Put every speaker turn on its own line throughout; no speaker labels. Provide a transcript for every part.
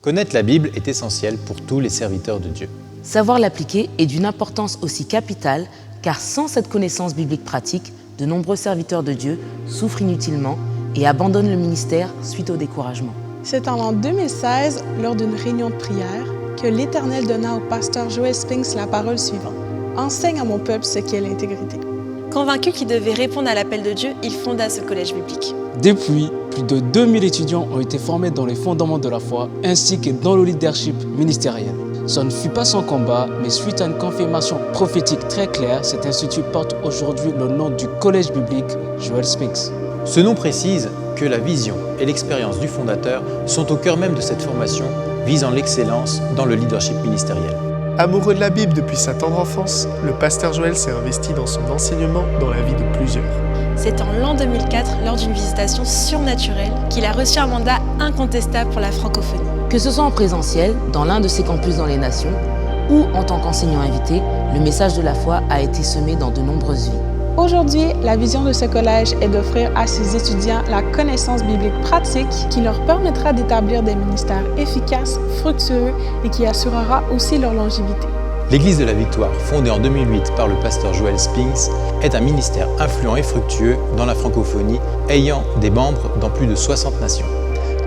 Connaître la Bible est essentiel pour tous les serviteurs de Dieu.
Savoir l'appliquer est d'une importance aussi capitale, car sans cette connaissance biblique pratique, de nombreux serviteurs de Dieu souffrent inutilement et abandonnent le ministère suite au découragement.
C'est en l'an 2016, lors d'une réunion de prière, que l'Éternel donna au pasteur Joel Spinks la parole suivante. « Enseigne à mon peuple ce qu'est l'intégrité. »
Convaincu qu'il devait répondre à l'appel de Dieu, il fonda ce collège biblique.
Depuis, plus de 2000 étudiants ont été formés dans les fondements de la foi ainsi que dans le leadership ministériel. Ce ne fut pas sans combat, mais suite à une confirmation prophétique très claire, cet institut porte aujourd'hui le nom du collège biblique Joel Spinks.
Ce nom précise que la vision et l'expérience du fondateur sont au cœur même de cette formation, visant l'excellence dans le leadership ministériel.
Amoureux de la Bible depuis sa tendre enfance, le pasteur Joel s'est investi dans son enseignement dans la vie de plusieurs.
C'est en l'an 2004, lors d'une visitation surnaturelle, qu'il a reçu un mandat incontestable pour la francophonie.
Que ce soit en présentiel, dans l'un de ses campus dans les nations, ou en tant qu'enseignant invité, le message de la foi a été semé dans de nombreuses vies.
Aujourd'hui, la vision de ce collège est d'offrir à ses étudiants la connaissance biblique pratique qui leur permettra d'établir des ministères efficaces, fructueux et qui assurera aussi leur longévité.
L'Église de la Victoire, fondée en 2008 par le pasteur Joel Spinks, est un ministère influent et fructueux dans la francophonie, ayant des membres dans plus de 60 nations.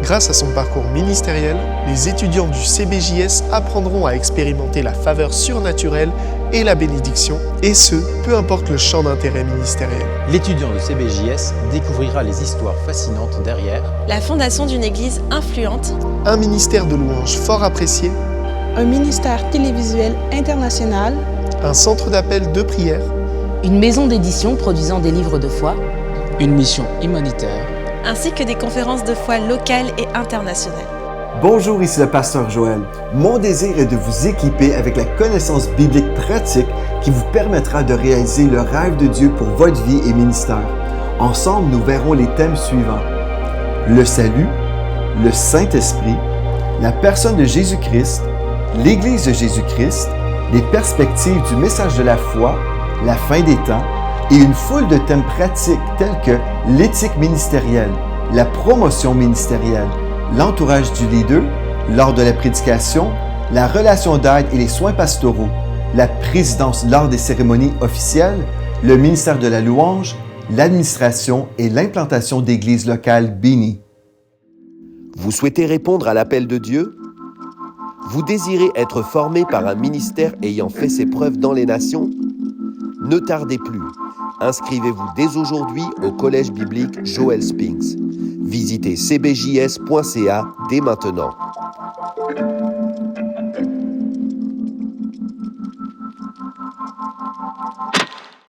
Grâce à son parcours ministériel, les étudiants du CBJS apprendront à expérimenter la faveur surnaturelle et la bénédiction, et ce, peu importe le champ d'intérêt ministériel.
L'étudiant de CBJS découvrira les histoires fascinantes derrière
la fondation d'une église influente,
un ministère de louanges fort apprécié,
Un ministère télévisuel international,
un centre d'appel de prière,
une maison d'édition produisant des livres de foi,
une mission humanitaire,
ainsi que des conférences de foi locales et internationales.
Bonjour, ici le pasteur Joel. Mon désir est de vous équiper avec la connaissance biblique pratique qui vous permettra de réaliser le rêve de Dieu pour votre vie et ministère. Ensemble, nous verrons les thèmes suivants: le salut, le Saint-Esprit, la personne de Jésus-Christ, l'Église de Jésus-Christ, les perspectives du message de la foi, la fin des temps et une foule de thèmes pratiques tels que l'éthique ministérielle, la promotion ministérielle, l'entourage du leader, lors de la prédication, la relation d'aide et les soins pastoraux, la présidence lors des cérémonies officielles, le ministère de la louange, l'administration et l'implantation d'églises locales bénies.
Vous souhaitez répondre à l'appel de Dieu? Vous désirez être formé par un ministère ayant fait ses preuves dans les nations? Ne tardez plus. Inscrivez-vous dès aujourd'hui au Collège biblique Joel Spinks. Visitez cbjs.ca dès maintenant.